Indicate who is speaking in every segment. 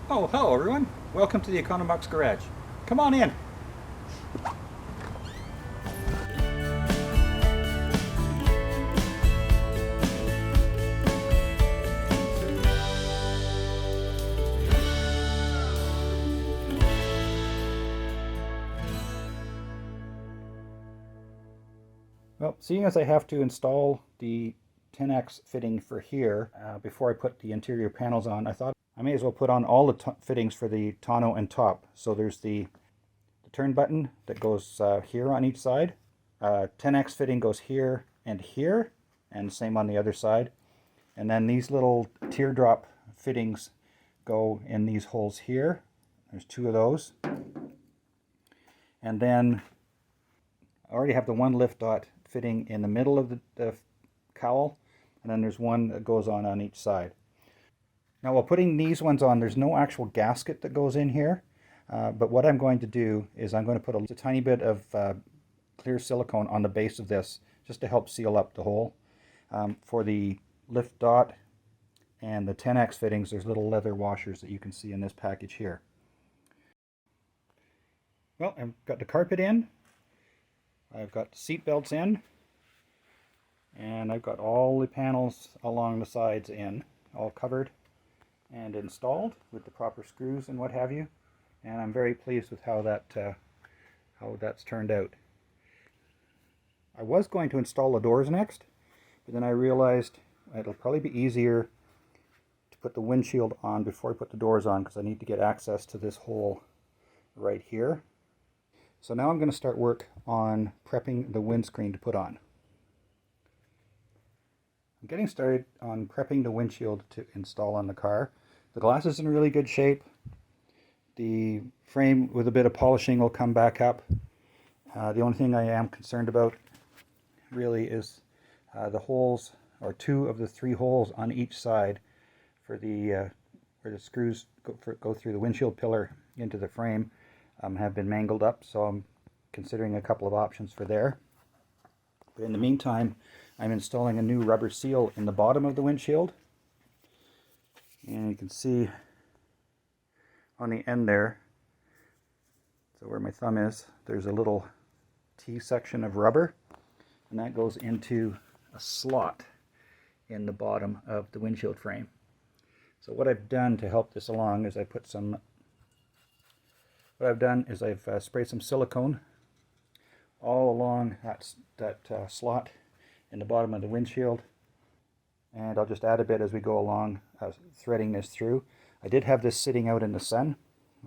Speaker 1: Oh, hello everyone. Welcome to the Econobox garage. Come on in. Well, seeing as I have to install the 10X fitting for here before I put the interior panels on, I thought I may as well put on all the fittings for the tonneau and top. So there's the turn button that goes here on each side. 10X fitting goes here, and same on the other side. And then these little teardrop fittings go in these holes here. There's two of those. And then I already have the one lift dot fitting in the middle of the cowl, and then there's one that goes on each side. Now while putting these ones on, there's no actual gasket that goes in here, but what I'm going to do is I'm going to put a tiny bit of clear silicone on the base of this just to help seal up the hole. For the lift dot and the 10X fittings, there's little leather washers that you can see in this package here. Well, I've got the carpet in, I've got the seat belts in, and I've got all the panels along the sides in, all covered and installed with the proper screws and what have you. And I'm very pleased with how that's turned out. I was going to install the doors next, but then I realized it'll probably be easier to put the windshield on before I put the doors on, because I need to get access to this hole right here. So now I'm going to start work on prepping the windscreen to put on. I'm getting started on prepping the windshield to install on the car. The glass is in really good shape. The frame with a bit of polishing will come back up. The only thing I am concerned about really is the holes, or two of the three holes on each side for the where the screws go through the windshield pillar into the frame, have been mangled up, so I'm considering a couple of options for there. But in the meantime, I'm installing a new rubber seal in the bottom of the windshield, and you can see on the end there, so where my thumb is, there's a little T section of rubber, and that goes into a slot in the bottom of the windshield frame. So what I've done to help this along is I've sprayed some silicone all along that slot in the bottom of the windshield, and I'll just add a bit as we go along, threading this through. I did have this sitting out in the sun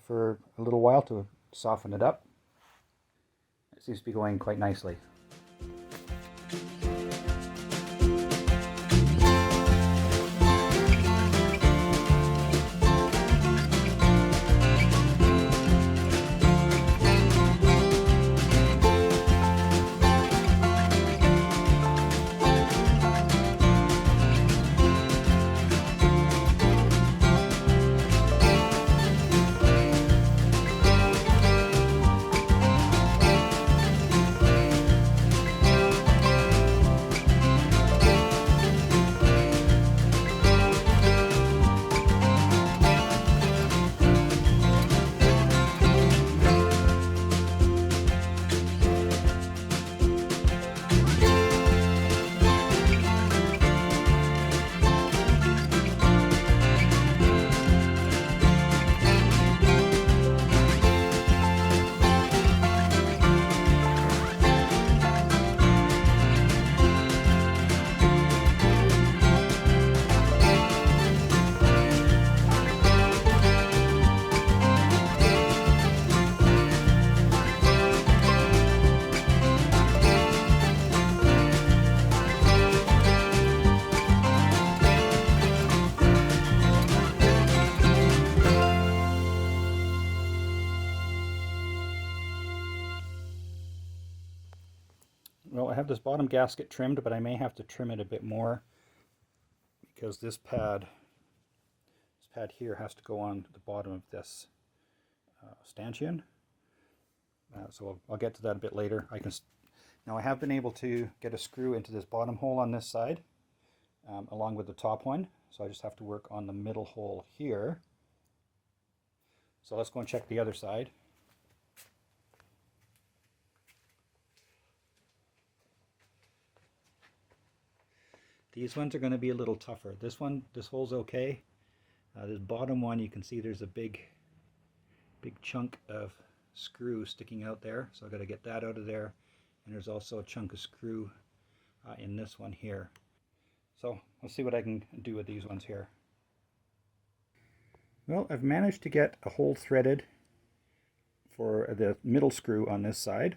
Speaker 1: for a little while to soften it up. It seems to be going quite nicely. Well, I have this bottom gasket trimmed, but I may have to trim it a bit more because this pad here has to go on the bottom of this stanchion. So I'll get to that a bit later. Now I have been able to get a screw into this bottom hole on this side, along with the top one. So I just have to work on the middle hole here. So let's go and check the other side. These ones are going to be a little tougher. This hole's okay. This bottom one, you can see there's a big chunk of screw sticking out there. So I've got to get that out of there. And there's also a chunk of screw in this one here. So let's see what I can do with these ones here. Well, I've managed to get a hole threaded for the middle screw on this side.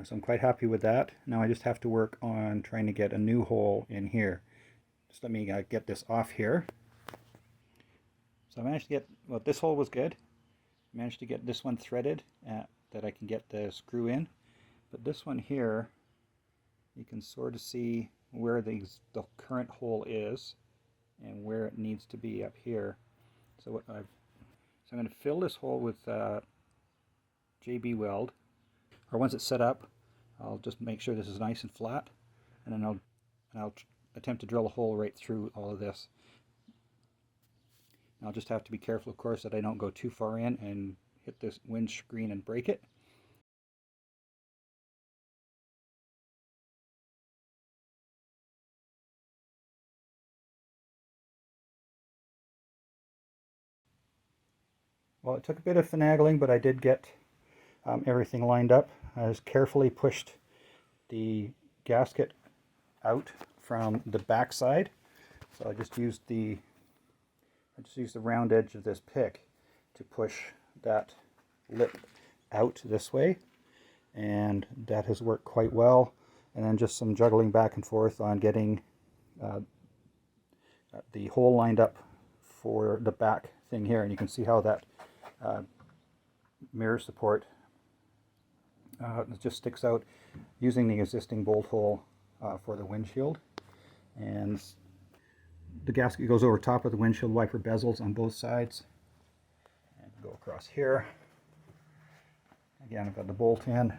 Speaker 1: So I'm quite happy with that. Now I just have to work on trying to get a new hole in here. Just let me get this off here. So I managed to get, well, this hole was good. I managed to get this one threaded that I can get the screw in. But this one here, you can sort of see where the current hole is and where it needs to be up here. So I'm going to fill this hole with JB Weld. Or once it's set up, I'll just make sure this is nice and flat, and then I'll attempt to drill a hole right through all of this. And I'll just have to be careful, of course, that I don't go too far in and hit this windscreen and break it. Well, it took a bit of finagling, but I did get everything lined up. I just carefully pushed the gasket out from the back side. So I just used the round edge of this pick to push that lip out this way, and that has worked quite well. And then just some juggling back and forth on getting the hole lined up for the back thing here, and you can see how that mirror support it just sticks out using the existing bolt hole for the windshield. And the gasket goes over top of the windshield wiper bezels on both sides and go across here. Again, I've got the bolt in, and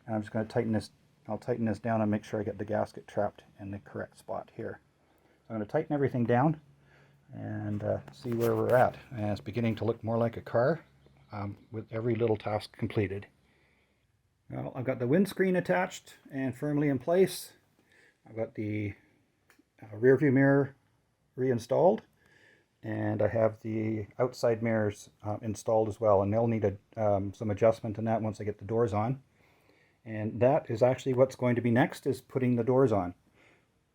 Speaker 1: I'm just going to tighten this. I'll tighten this down and make sure I get the gasket trapped in the correct spot here. So I'm going to tighten everything down and see where we're at. And it's beginning to look more like a car with every little task completed. Well, I've got the windscreen attached and firmly in place. I've got the rear view mirror reinstalled, and I have the outside mirrors installed as well, and they'll need some adjustment in that once I get the doors on. And that is actually what's going to be next, is putting the doors on.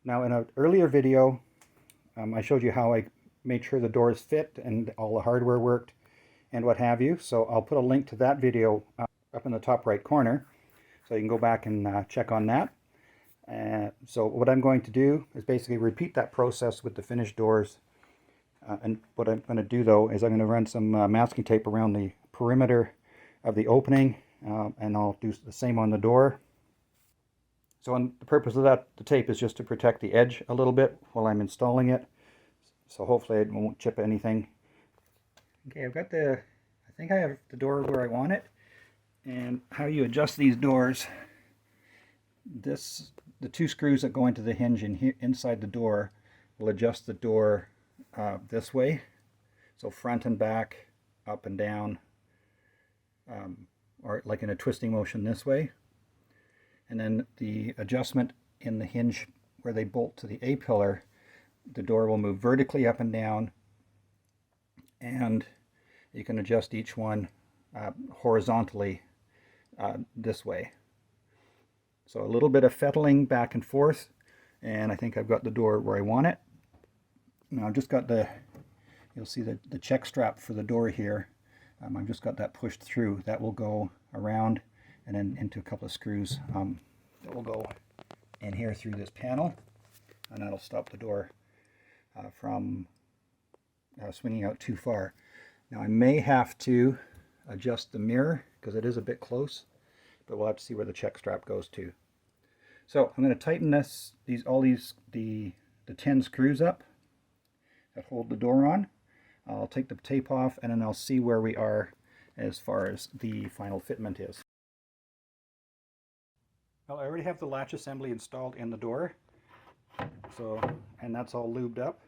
Speaker 1: Now, in an earlier video, I showed you how I made sure the doors fit and all the hardware worked and what have you. So I'll put a link to that video up in the top right corner, so you can go back and check on that. So what I'm going to do is basically repeat that process with the finished doors. And what I'm going to do, though, is I'm going to run some masking tape around the perimeter of the opening, and I'll do the same on the door. So the purpose of that, the tape, is just to protect the edge a little bit while I'm installing it. So hopefully it won't chip anything. Okay, I think I have the door where I want it. And how you adjust these doors, the two screws that go into the hinge inside the door will adjust the door this way. So front and back, up and down, or like in a twisting motion this way. And then the adjustment in the hinge where they bolt to the A-pillar, the door will move vertically up and down, and you can adjust each one horizontally this way. So a little bit of fettling back and forth, and I think I've got the door where I want it. Now I've just got you'll see the check strap for the door here. I've just got that pushed through. That will go around and then into a couple of screws that will go in here through this panel, and that'll stop the door from swinging out too far. Now I may have to adjust the mirror because it is a bit close, but we'll have to see where the check strap goes to. So I'm going to tighten the 10 screws up that hold the door on. I'll take the tape off, and then I'll see where we are as far as the final fitment is. Well, I already have the latch assembly installed in the door, and that's all lubed up.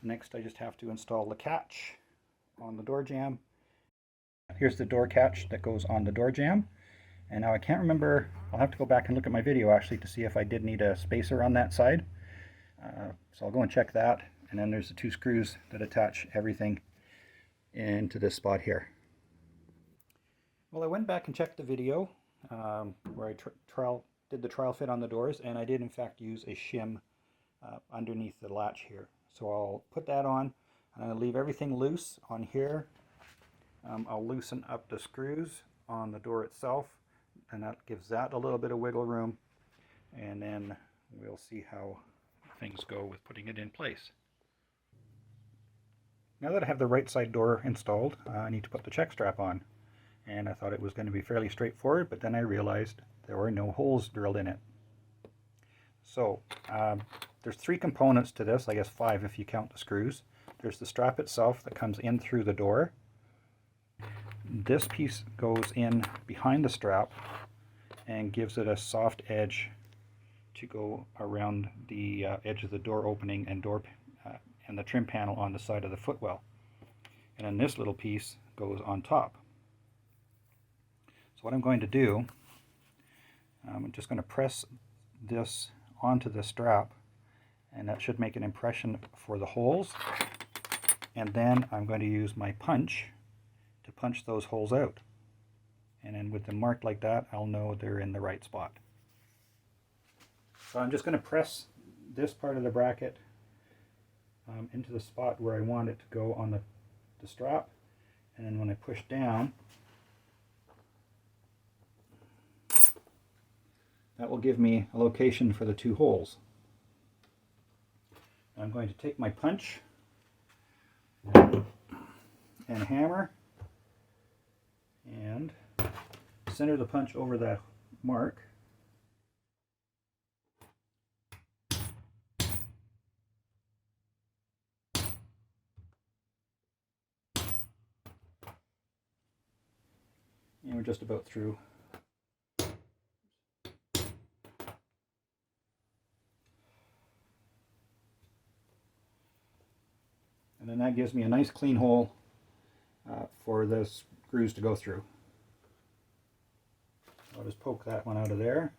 Speaker 1: Next, I just have to install the catch on the door jamb Here's the door catch that goes on the door jamb. And now I can't remember, I'll have to go back and look at my video actually to see if I did need a spacer on that side. So I'll go and check that. And then there's the 2 screws that attach everything into this spot here. Well, I went back and checked the video where I did the trial fit on the doors, and I did in fact use a shim underneath the latch here. So I'll put that on, and I'll leave everything loose on here. I'll loosen up the screws on the door itself, and that gives that a little bit of wiggle room, and then we'll see how things go with putting it in place. Now that I have the right side door installed, I need to put the check strap on, and I thought it was going to be fairly straightforward, but then I realized there were no holes drilled in it. So there's 3 components to this, I guess 5 if you count the screws. There's the strap itself that comes in through the door. This piece goes in behind the strap and gives it a soft edge to go around the edge of the door opening and and the trim panel on the side of the footwell. And then this little piece goes on top. So what I'm going to do, I'm just going to press this onto the strap, and that should make an impression for the holes. And then I'm going to use my punch to punch those holes out. And then with them marked like that, I'll know they're in the right spot. So I'm just going to press this part of the bracket into the spot where I want it to go on the strap. And then when I push down, that will give me a location for the 2 holes. I'm going to take my punch and a hammer and center the punch over that mark. And we're just about through. And then that gives me a nice clean hole for the screws to go through. I'll just poke that one out of there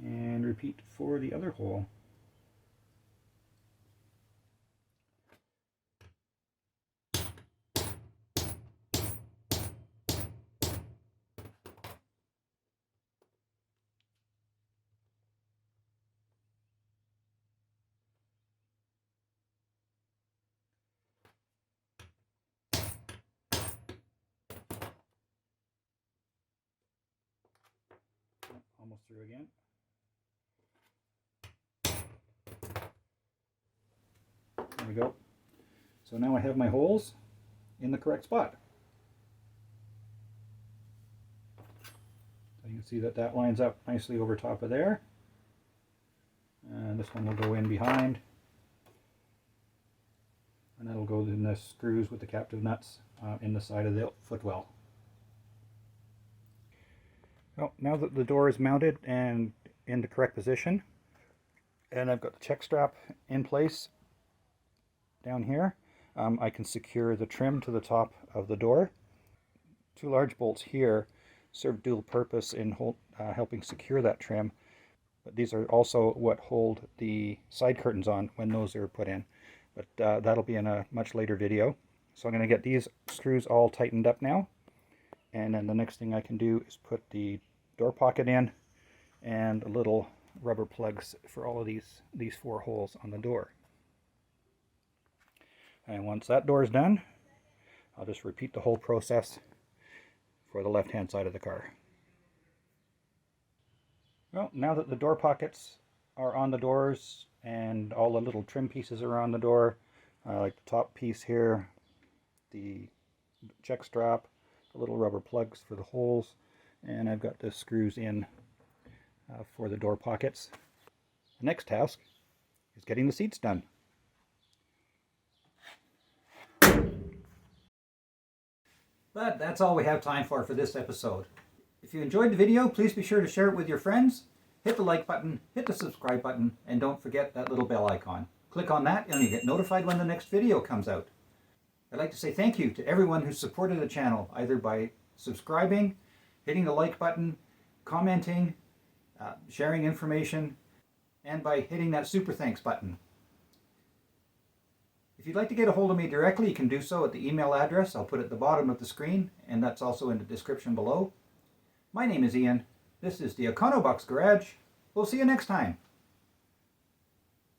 Speaker 1: and repeat for the other hole. Almost through again. There we go. So now I have my holes in the correct spot. So you can see that that lines up nicely over top of there. And this one will go in behind. And that'll go in the screws with the captive nuts in the side of the footwell. Well, now that the door is mounted and in the correct position, and I've got the check strap in place down here, I can secure the trim to the top of the door. 2 large bolts here serve dual purpose in helping secure that trim, but these are also what hold the side curtains on when those are put in. But that'll be in a much later video. So I'm going to get these screws all tightened up now. And then the next thing I can do is put the door pocket in and little rubber plugs for all of these 4 holes on the door. And once that door is done, I'll just repeat the whole process for the left-hand side of the car. Well, now that the door pockets are on the doors and all the little trim pieces are on the door, like the top piece here, the check strap, the little rubber plugs for the holes, and I've got the screws in for the door pockets. The next task is getting the seats done. But that's all we have time for this episode. If you enjoyed the video, please be sure to share it with your friends. Hit the like button, hit the subscribe button, and don't forget that little bell icon. Click on that and you get notified when the next video comes out. I'd like to say thank you to everyone who's supported the channel, either by subscribing, hitting the like button, commenting, sharing information, and by hitting that super thanks button. If you'd like to get a hold of me directly, you can do so at the email address I'll put at the bottom of the screen, and that's also in the description below. My name is Ian. This is the Econobox Garage. We'll see you next time.